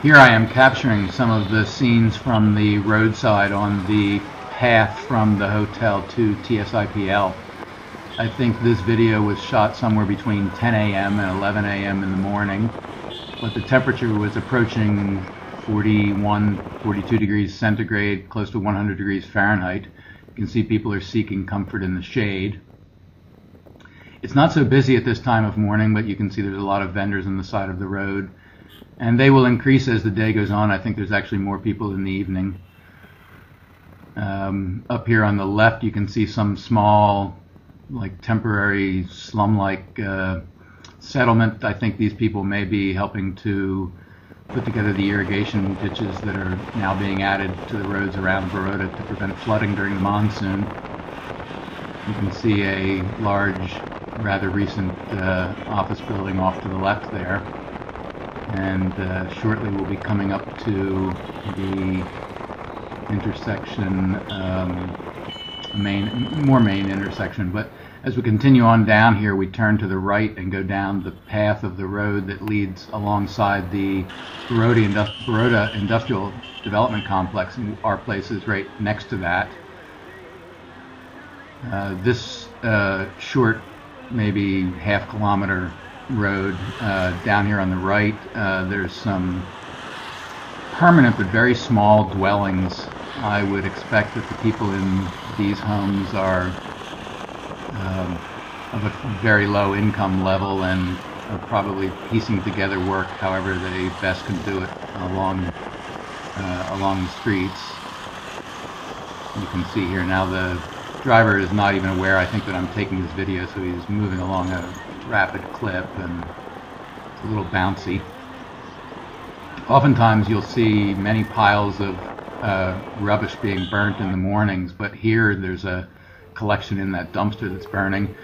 Here I am capturing some of the scenes from the roadside on the path from the hotel to TSIPL. I think this video was shot somewhere between 10 a.m. and 11 a.m. in the morning, but the temperature was approaching 41, 42 degrees centigrade, close to 100 degrees Fahrenheit. You can see people are seeking comfort in the shade. It's not so busy at this time of morning, but you can see there's a lot of vendors on the side of the road. And they will increase as the day goes on. I think there's actually more people in the evening. Up here on the left you can see some small, like temporary slum-like settlement. I think these people may be helping to put together the irrigation ditches that are now being added to the roads around Vadodara to prevent flooding during the monsoon. You can see a large, rather recent office building off to the left there. And shortly we'll be coming up to the intersection, more main intersection. But as we continue on down here, we turn to the right and go down the path of the road that leads alongside the Vadodara Industrial Development Complex, and our place is right next to that. This short, maybe half-kilometer road down here on the right, there's some permanent but very small dwellings. I would expect that the people in these homes are of a very low income level and are probably piecing together work however they best can do it along the streets. You can see here now the driver is not even aware, I think, that I'm taking this video, so he's moving along a rapid clip and it's a little bouncy. Oftentimes you'll see many piles of rubbish being burnt in the mornings, but here there's a collection in that dumpster that's burning.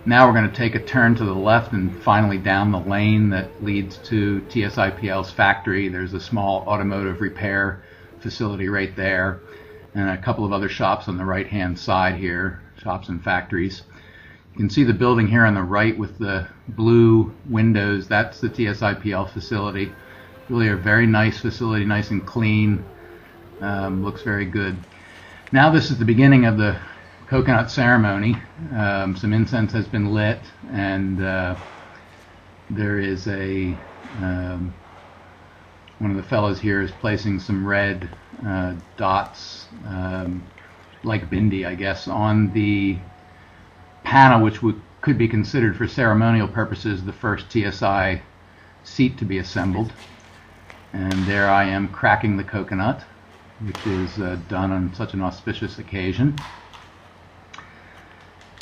Now we're going to take a turn to the left and finally down the lane that leads to TSIPL's factory. There's a small automotive repair facility right there, and a couple of other shops on the right hand side here, shops and factories. You can see the building here on the right with the blue windows. That's the TSIPL facility. Really a very nice facility, nice and clean. Looks very good. Now this is the beginning of the coconut ceremony. Some incense has been lit, and there is a one of the fellows here is placing some red dots, like bindi, I guess, on the panel, which could be considered for ceremonial purposes the first TSI seat to be assembled. And there I am cracking the coconut, which is done on such an auspicious occasion.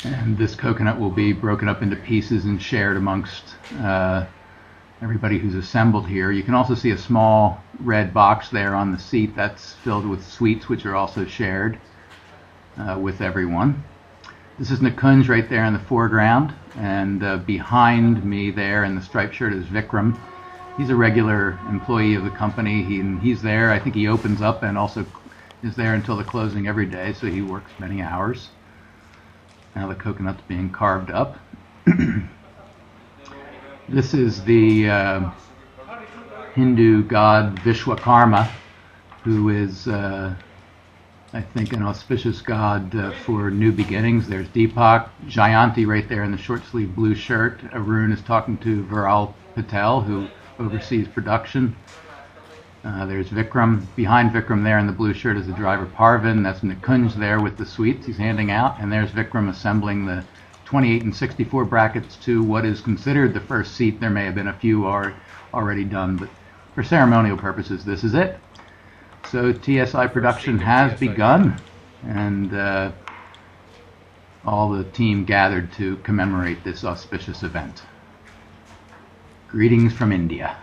And this coconut will be broken up into pieces and shared amongst everybody who's assembled here. You can also see a small red box there on the seat that's filled with sweets, which are also shared with everyone. This is Nikunj right there in the foreground, and behind me there in the striped shirt is Vikram. He's a regular employee of the company. He's there. I think he opens up and also is there until the closing every day, so he works many hours. Now the coconut's being carved up. This is the Hindu god Vishwakarma, who is, I think, an auspicious god for new beginnings. There's Deepak, Jayanti right there in the short sleeve blue shirt. Arun is talking to Viral Patel, who oversees production. There's Vikram. Behind Vikram there in the blue shirt is the driver Parvin. That's Nikunj there with the sweets he's handing out. And there's Vikram assembling the 28 and 64 brackets to what is considered the first seat. There may have been a few already done, but for ceremonial purposes this is it. So TSI production has begun, and all the team gathered to commemorate this auspicious event. Greetings from India.